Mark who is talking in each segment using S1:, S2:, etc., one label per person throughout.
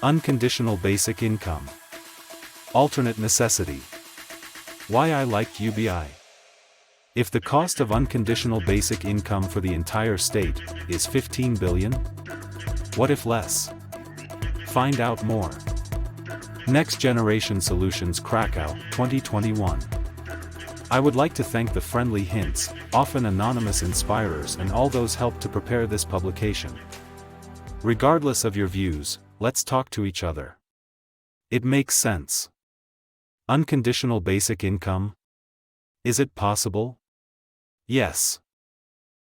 S1: Unconditional basic income. Alternate necessity. Why I liked UBI. If the cost of unconditional basic income for the entire state is 15 billion, what if less? Find out more. Next Generation Solutions Krakow, 2021. I would like to thank the friendly hints, often anonymous inspirers, and all those helped to prepare this publication. Regardless of your views, let's talk to each other. It makes sense. Unconditional basic income? Is it possible? Yes.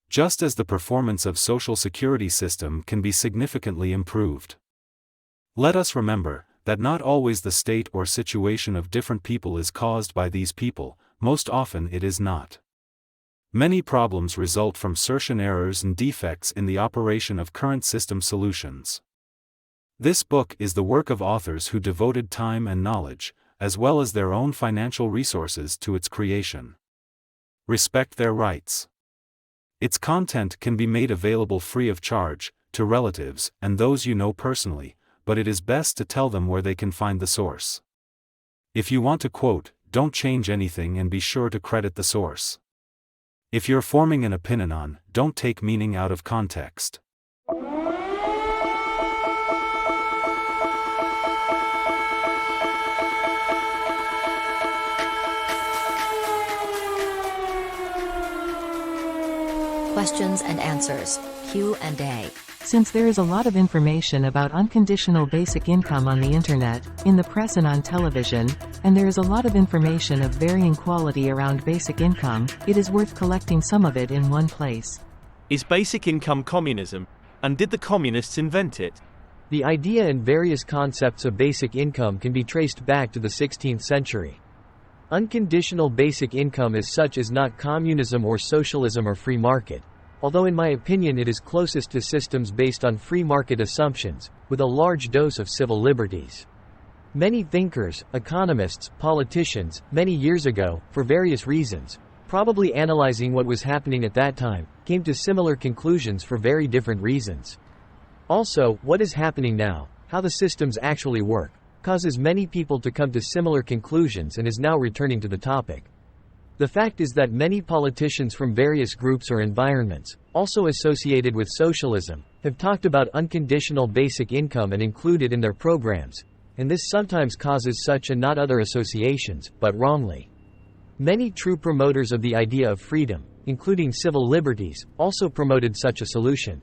S1: Just as the performance of Social Security system can be significantly improved. Let us remember that not always the state or situation of different people is caused by these people, most often it is not. Many problems result from certain errors and defects in the operation of current system solutions. This book is the work of authors who devoted time and knowledge, as well as their own financial resources to its creation. Respect their rights. Its content can be made available free of charge, to relatives and those you know personally, but it is best to tell them where they can find the source. If you want to quote, don't change anything and be sure to credit the source. If you're forming an opinion on, don't take meaning out of context.
S2: Questions and answers, Q&A.
S3: Since there is a lot of information about unconditional basic income on the internet, in the press and on television, and there is a lot of information of varying quality around basic income, it is worth collecting some of it in one place.
S4: Is basic income communism? And did the communists invent it?
S5: The idea and various concepts of basic income can be traced back to the 16th century. Unconditional basic income as such is not communism or socialism or free market, although in my opinion it is closest to systems based on free market assumptions, with a large dose of civil liberties. Many thinkers, economists, politicians, many years ago, for various reasons, probably analyzing what was happening at that time, came to similar conclusions for very different reasons. Also, what is happening now, how the systems actually work, causes many people to come to similar conclusions and is now returning to the topic. The fact is that many politicians from various groups or environments, also associated with socialism, have talked about unconditional basic income and included in their programs, and this sometimes causes such and not other associations, but wrongly. Many true promoters of the idea of freedom, including civil liberties, also promoted such a solution.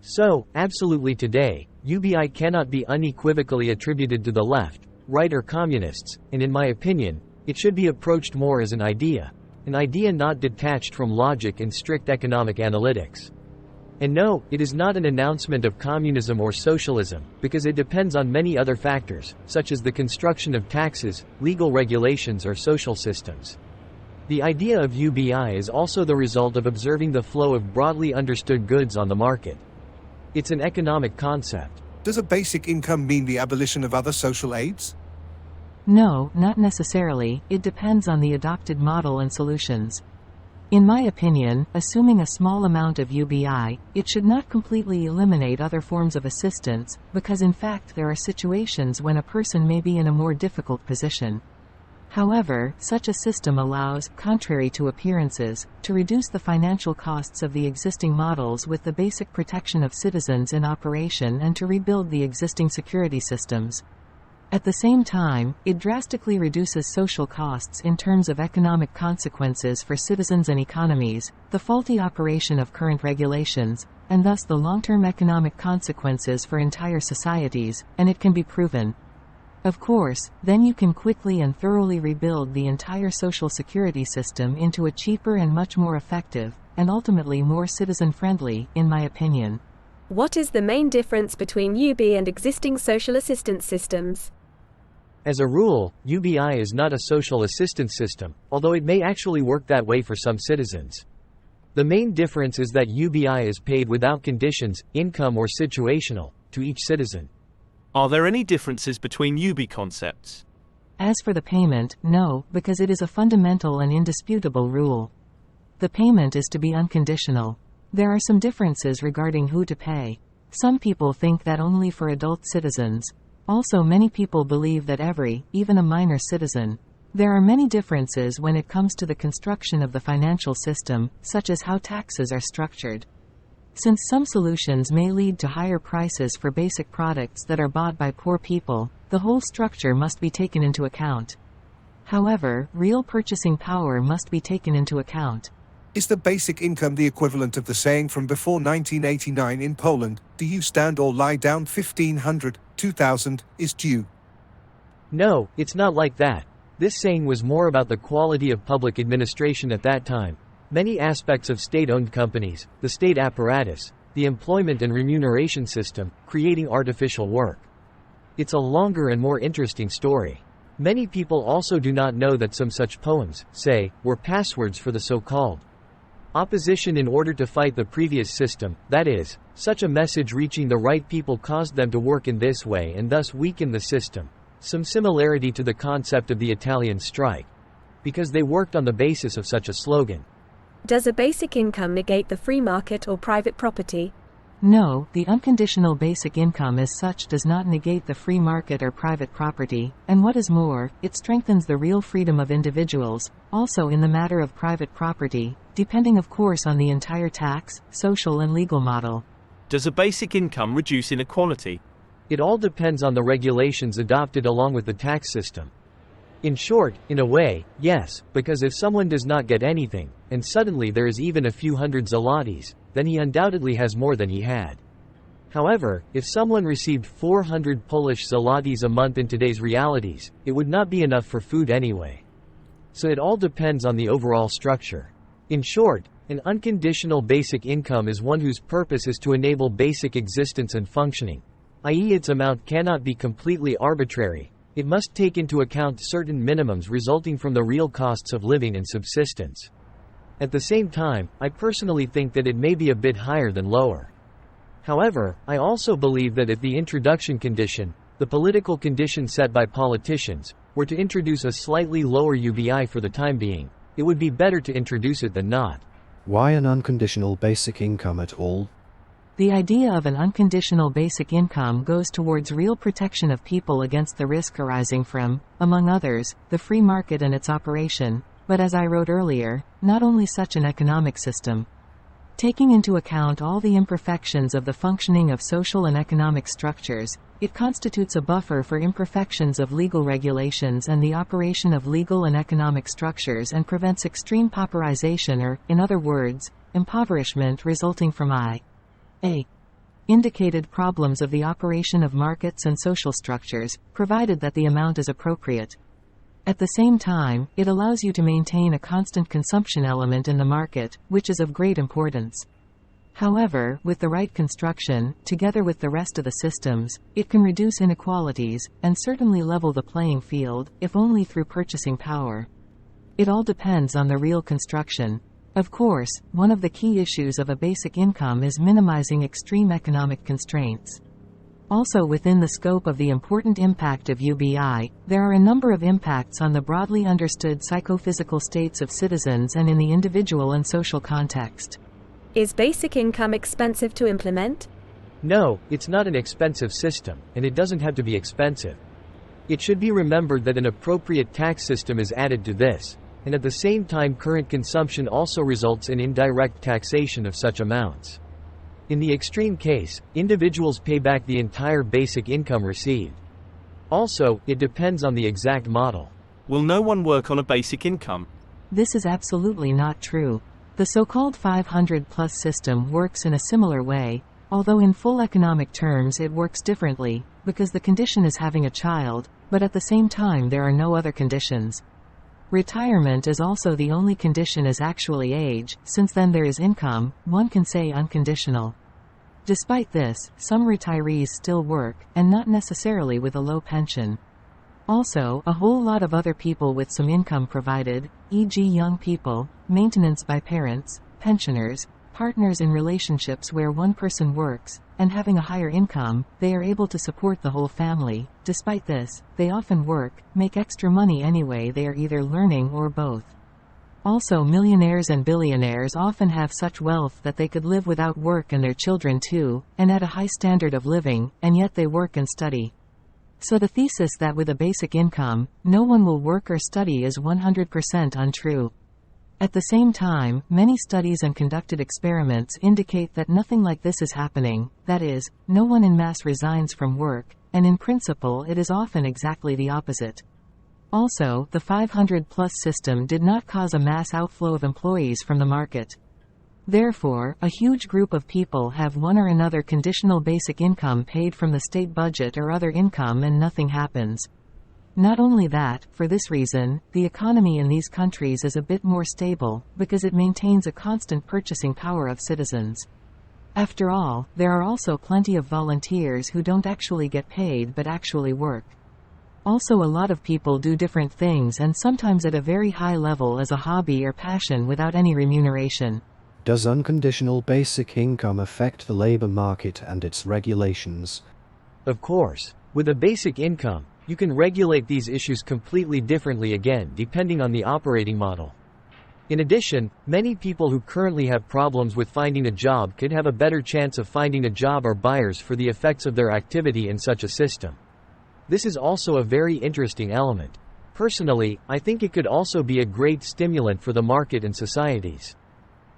S5: So, absolutely today, UBI cannot be unequivocally attributed to the left, right or communists, and in my opinion, it should be approached more as an idea not detached from logic and strict economic analytics. And no, it is not an announcement of communism or socialism, because it depends on many other factors, such as the construction of taxes, legal regulations or social systems. The idea of UBI is also the result of observing the flow of broadly understood goods on the market. It's an economic concept.
S6: Does a basic income mean the abolition of other social aids?
S3: No, not necessarily, it depends on the adopted model and solutions. In my opinion, assuming a small amount of UBI, it should not completely eliminate other forms of assistance, because in fact there are situations when a person may be in a more difficult position. However, such a system allows, contrary to appearances, to reduce the financial costs of the existing models with the basic protection of citizens in operation and to rebuild the existing security systems. At the same time, it drastically reduces social costs in terms of economic consequences for citizens and economies, the faulty operation of current regulations, and thus the long-term economic consequences for entire societies, and it can be proven. Of course, then you can quickly and thoroughly rebuild the entire social security system into a cheaper and much more effective, and ultimately more citizen-friendly, in my opinion.
S7: What is the main difference between UBI and existing social assistance systems?
S5: As a rule, UBI is not a social assistance system, although it may actually work that way for some citizens. The main difference is that UBI is paid without conditions, income or situational, to each citizen.
S4: Are there any differences between UBI concepts?
S3: As for the payment, no, because it is a fundamental and indisputable rule. The payment is to be unconditional. There are some differences regarding who to pay. Some people think that only for adult citizens. Also, many people believe that every, even a minor citizen. There are many differences when it comes to the construction of the financial system, such as how taxes are structured. Since some solutions may lead to higher prices for basic products that are bought by poor people, the whole structure must be taken into account. However, real purchasing power must be taken into account.
S6: Is the basic income the equivalent of the saying from before 1989 in Poland, do you stand or lie down, 1500, 2000, is due?
S5: No, it's not like that. This saying was more about the quality of public administration at that time. Many aspects of state-owned companies, the state apparatus, the employment and remuneration system, creating artificial work. It's a longer and more interesting story. Many people also do not know that some such poems, say, were passwords for the so-called opposition in order to fight the previous system, that is, such a message reaching the right people caused them to work in this way and thus weaken the system. Some similarity to the concept of the Italian strike. Because they worked on the basis of such a slogan.
S7: Does a basic income negate the free market or private property?
S3: No, the unconditional basic income as such does not negate the free market or private property, and what is more, it strengthens the real freedom of individuals, also in the matter of private property, depending of course on the entire tax, social and legal model.
S4: Does a basic income reduce inequality?
S5: It all depends on the regulations adopted along with the tax system. In short, in a way, yes, because if someone does not get anything, and suddenly there is even a few hundred zlotys, then he undoubtedly has more than he had. However, if someone received 400 Polish zlotys a month in today's realities, it would not be enough for food anyway. So it all depends on the overall structure. In short, an unconditional basic income is one whose purpose is to enable basic existence and functioning, i.e. its amount cannot be completely arbitrary. It must take into account certain minimums resulting from the real costs of living and subsistence. At the same time, I personally think that it may be a bit higher than lower. However, I also believe that if the introduction condition, the political condition set by politicians, were to introduce a slightly lower UBI for the time being, it would be better to introduce it than not.
S8: Why an unconditional basic income at all?
S3: The idea of an unconditional basic income goes towards real protection of people against the risk arising from, among others, the free market and its operation, but as I wrote earlier, not only such an economic system. Taking into account all the imperfections of the functioning of social and economic structures, it constitutes a buffer for imperfections of legal regulations and the operation of legal and economic structures and prevents extreme pauperization or, in other words, impoverishment resulting from indicated problems of the operation of markets and social structures, provided that the amount is appropriate. At the same time, it allows you to maintain a constant consumption element in the market, which is of great importance. However, with the right construction, together with the rest of the systems, it can reduce inequalities, and certainly level the playing field, if only through purchasing power. It all depends on the real construction. Of course, one of the key issues of a basic income is minimizing extreme economic constraints. Also within the scope of the important impact of UBI, there are a number of impacts on the broadly understood psychophysical states of citizens and in the individual and social context.
S7: Is basic income expensive to implement?
S5: No, it's not an expensive system, and it doesn't have to be expensive. It should be remembered that an appropriate tax system is added to this, and at the same time current consumption also results in indirect taxation of such amounts. In the extreme case, individuals pay back the entire basic income received. Also, it depends on the exact model.
S4: Will no one work on a basic income?
S3: This is absolutely not true. The so-called 500+ system works in a similar way, although in full economic terms it works differently, because the condition is having a child, but at the same time there are no other conditions. Retirement is also the only condition is actually age, since then there is income, one can say unconditional. Despite this, some retirees still work, and not necessarily with a low pension. Also, a whole lot of other people with some income provided, e.g. young people, maintenance by parents, pensioners, partners in relationships where one person works, and having a higher income, they are able to support the whole family. Despite this, they often work, make extra money anyway, they are either learning or both. Also, millionaires and billionaires often have such wealth that they could live without work and their children too, and at a high standard of living, and yet they work and study. So the thesis that with a basic income, no one will work or study is 100% untrue. At the same time, many studies and conducted experiments indicate that nothing like this is happening, that is, no one en masse resigns from work, and in principle it is often exactly the opposite. Also, the 500-plus system did not cause a mass outflow of employees from the market. Therefore, a huge group of people have one or another conditional basic income paid from the state budget or other income and nothing happens. Not only that, for this reason, the economy in these countries is a bit more stable, because it maintains a constant purchasing power of citizens. After all, there are also plenty of volunteers who don't actually get paid but actually work. Also, a lot of people do different things and sometimes at a very high level as a hobby or passion without any remuneration.
S8: Does unconditional basic income affect the labor market and its regulations?
S5: Of course. With a basic income, you can regulate these issues completely differently again depending on the operating model. In addition, many people who currently have problems with finding a job could have a better chance of finding a job or buyers for the effects of their activity in such a system. This is also a very interesting element. Personally, I think it could also be a great stimulant for the market and societies.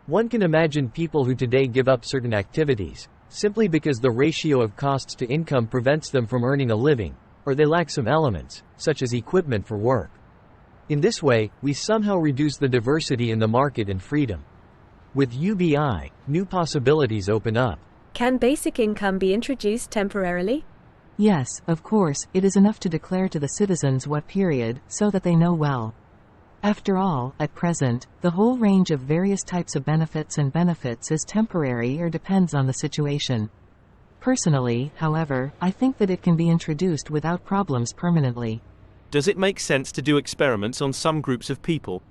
S5: One can imagine people who today give up certain activities, simply because the ratio of costs to income prevents them from earning a living, or they lack some elements, such as equipment for work. In this way, we somehow reduce the diversity in the market and freedom. With UBI, new possibilities open up.
S7: Can basic income be introduced temporarily?
S3: Yes, of course, it is enough to declare to the citizens what period, so that they know well. After all, at present, the whole range of various types of benefits is temporary or depends on the situation. Personally, however, I think that it can be introduced without problems permanently.
S4: Does it make sense to do experiments on some groups of people?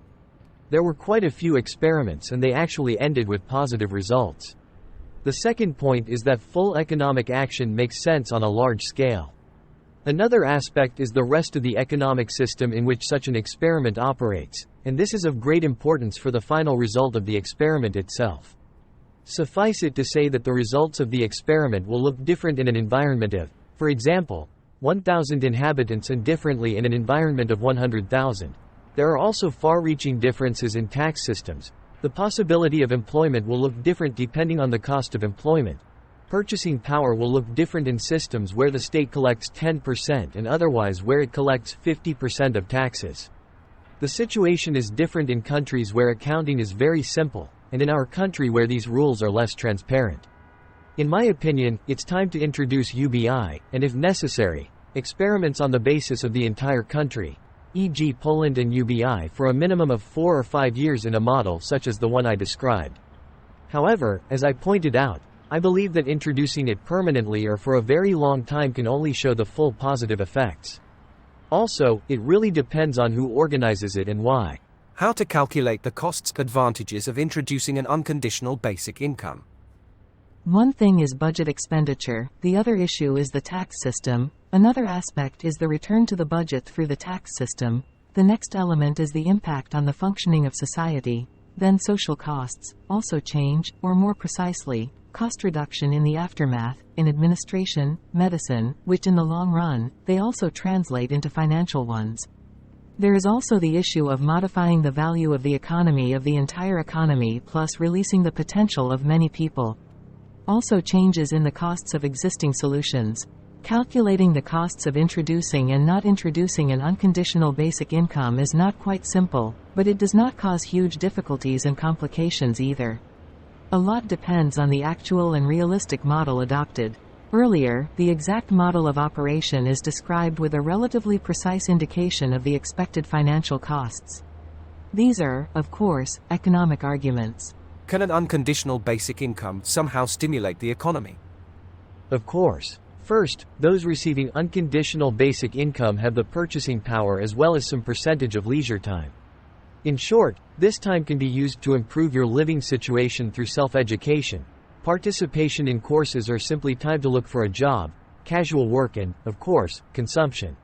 S5: There were quite a few experiments and they actually ended with positive results. The second point is that full economic action makes sense on a large scale. Another aspect is the rest of the economic system in which such an experiment operates, and this is of great importance for the final result of the experiment itself. Suffice it to say that the results of the experiment will look different in an environment of, for example, 1,000 inhabitants and differently in an environment of 100,000. There are also far-reaching differences in tax systems. The possibility of employment will look different depending on the cost of employment. Purchasing power will look different in systems where the state collects 10% and otherwise where it collects 50% of taxes. The situation is different in countries where accounting is very simple, and in our country where these rules are less transparent. In my opinion, it's time to introduce UBI, and if necessary, experiments on the basis of the entire country, e.g. Poland and UBI for a minimum of 4 or 5 years in a model such as the one I described. However, as I pointed out, I believe that introducing it permanently or for a very long time can only show the full positive effects. Also, it really depends on who organizes it and why.
S9: How to calculate the costs advantages of introducing an unconditional basic income.
S3: One thing is budget expenditure, the other issue is the tax system, another aspect is the return to the budget through the tax system, the next element is the impact on the functioning of society, then social costs, also change, or more precisely, cost reduction in the aftermath, in administration, medicine, which in the long run, they also translate into financial ones. There is also the issue of modifying the value of the economy of the entire economy plus releasing the potential of many people. Also changes in the costs of existing solutions. Calculating the costs of introducing and not introducing an unconditional basic income is not quite simple, but it does not cause huge difficulties and complications either. A lot depends on the actual and realistic model adopted. Earlier, the exact model of operation is described with a relatively precise indication of the expected financial costs. These are, of course, economic arguments.
S9: Can an unconditional basic income somehow stimulate the economy?
S5: Of course. First, those receiving unconditional basic income have the purchasing power as well as some percentage of leisure time. In short, this time can be used to improve your living situation through self-education, participation in courses or simply time to look for a job, casual work and, of course, consumption.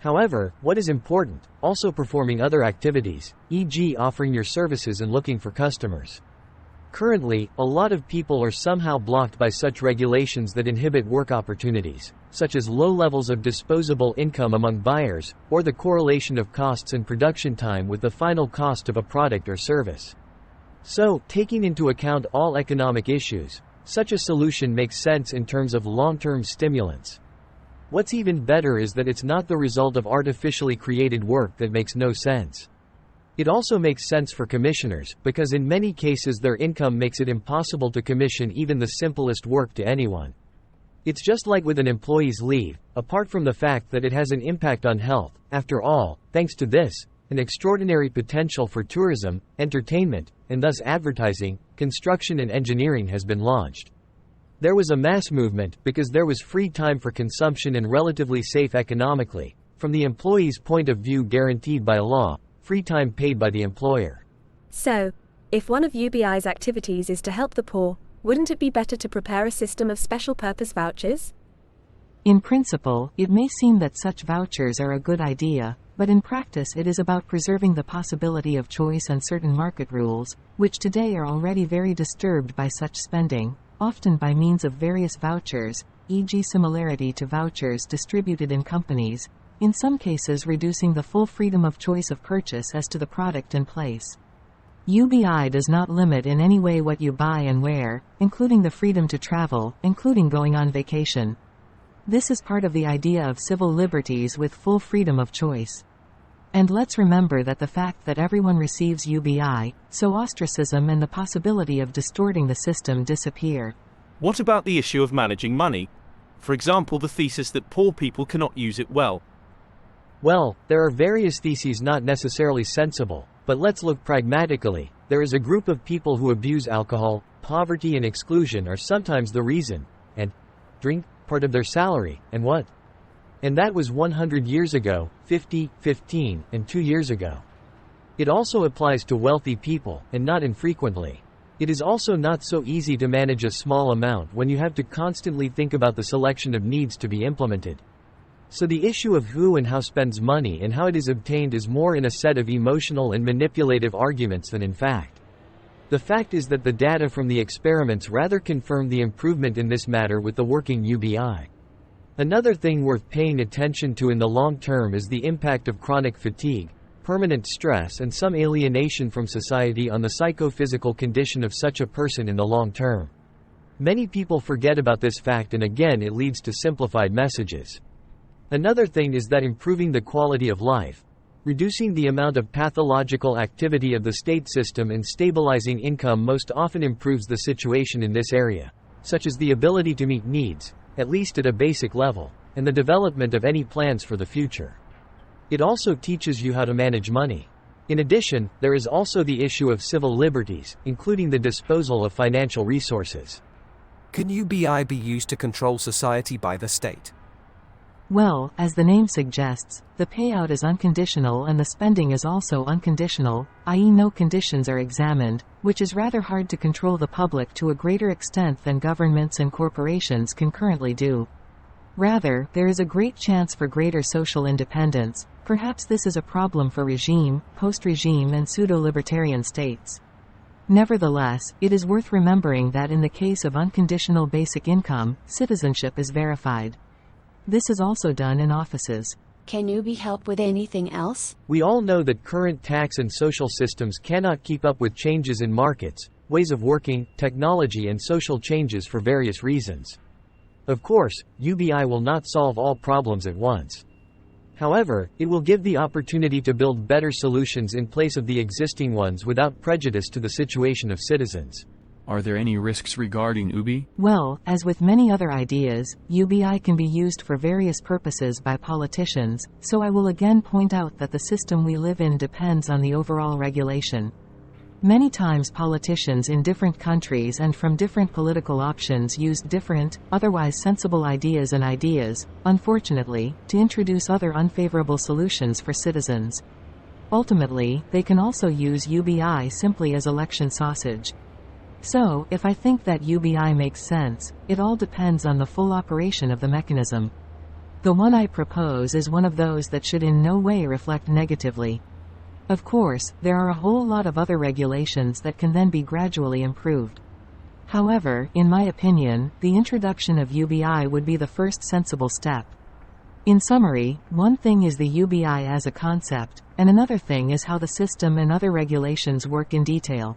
S5: However, what is important, also performing other activities, e.g. offering your services and looking for customers. Currently, a lot of people are somehow blocked by such regulations that inhibit work opportunities, such as low levels of disposable income among buyers, or the correlation of costs and production time with the final cost of a product or service. So, taking into account all economic issues, such a solution makes sense in terms of long-term stimulants. What's even better is that it's not the result of artificially created work that makes no sense. It also makes sense for commissioners, because in many cases their income makes it impossible to commission even the simplest work to anyone. It's just like with an employee's leave, apart from the fact that it has an impact on health. After all, thanks to this, an extraordinary potential for tourism, entertainment, and thus advertising, construction and engineering has been launched. There was a mass movement because there was free time for consumption and relatively safe economically, from the employee's point of view guaranteed by law, free time paid by the employer.
S7: So, if one of UBI's activities is to help the poor, wouldn't it be better to prepare a system of special purpose vouchers?
S3: In principle, it may seem that such vouchers are a good idea, but in practice it is about preserving the possibility of choice and certain market rules, which today are already very disturbed by such spending, often by means of various vouchers, e.g. similarity to vouchers distributed in companies, in some cases reducing the full freedom of choice of purchase as to the product and place. UBI does not limit in any way what you buy and where, including the freedom to travel, including going on vacation. This is part of the idea of civil liberties with full freedom of choice. And let's remember that the fact that everyone receives UBI, so ostracism and the possibility of distorting the system disappear.
S4: What about the issue of managing money? For example, the thesis that poor people cannot use it well.
S5: Well, there are various theses not necessarily sensible, but let's look pragmatically. There is a group of people who abuse alcohol, poverty and exclusion are sometimes the reason, and drink, part of their salary, and what? And that was 100 years ago, 50, 15, and 2 years ago. It also applies to wealthy people, and not infrequently. It is also not so easy to manage a small amount when you have to constantly think about the selection of needs to be implemented. So the issue of who and how spends money and how it is obtained is more in a set of emotional and manipulative arguments than in fact. The fact is that the data from the experiments rather confirm the improvement in this matter with the working UBI. Another thing worth paying attention to in the long term is the impact of chronic fatigue, permanent stress and some alienation from society on the psychophysical condition of such a person in the long term. Many people forget about this fact and again it leads to simplified messages. Another thing is that improving the quality of life, reducing the amount of pathological activity of the state system and stabilizing income most often improves the situation in this area, such as the ability to meet needs, at least at a basic level, and the development of any plans for the future. It also teaches you how to manage money. In addition, there is also the issue of civil liberties, including the disposal of financial resources.
S9: Can UBI be used to control society by the state?
S3: Well, as the name suggests, the payout is unconditional and the spending is also unconditional, i.e. no conditions are examined, which is rather hard to control the public to a greater extent than governments and corporations can currently do. Rather, there is a great chance for greater social independence. Perhaps this is a problem for regime, post-regime and pseudo-libertarian states. Nevertheless, it is worth remembering that in the case of unconditional basic income, citizenship is verified. This is also done in offices.
S10: Can UBI help with anything else?
S5: We all know that current tax and social systems cannot keep up with changes in markets, ways of working, technology and social changes for various reasons. Of course, UBI will not solve all problems at once. However, it will give the opportunity to build better solutions in place of the existing ones without prejudice to the situation of citizens.
S11: Are there any risks regarding UBI?
S3: Well, as with many other ideas, UBI can be used for various purposes by politicians, so I will again point out that the system we live in depends on the overall regulation. Many times politicians in different countries and from different political options use different, otherwise sensible ideas, unfortunately, to introduce other unfavorable solutions for citizens. Ultimately, they can also use UBI simply as election sausage. So, if I think that UBI makes sense, it all depends on the full operation of the mechanism. The one I propose is one of those that should in no way reflect negatively. Of course, there are a whole lot of other regulations that can then be gradually improved. However, in my opinion, the introduction of UBI would be the first sensible step. In summary, one thing is the UBI as a concept, and another thing is how the system and other regulations work in detail.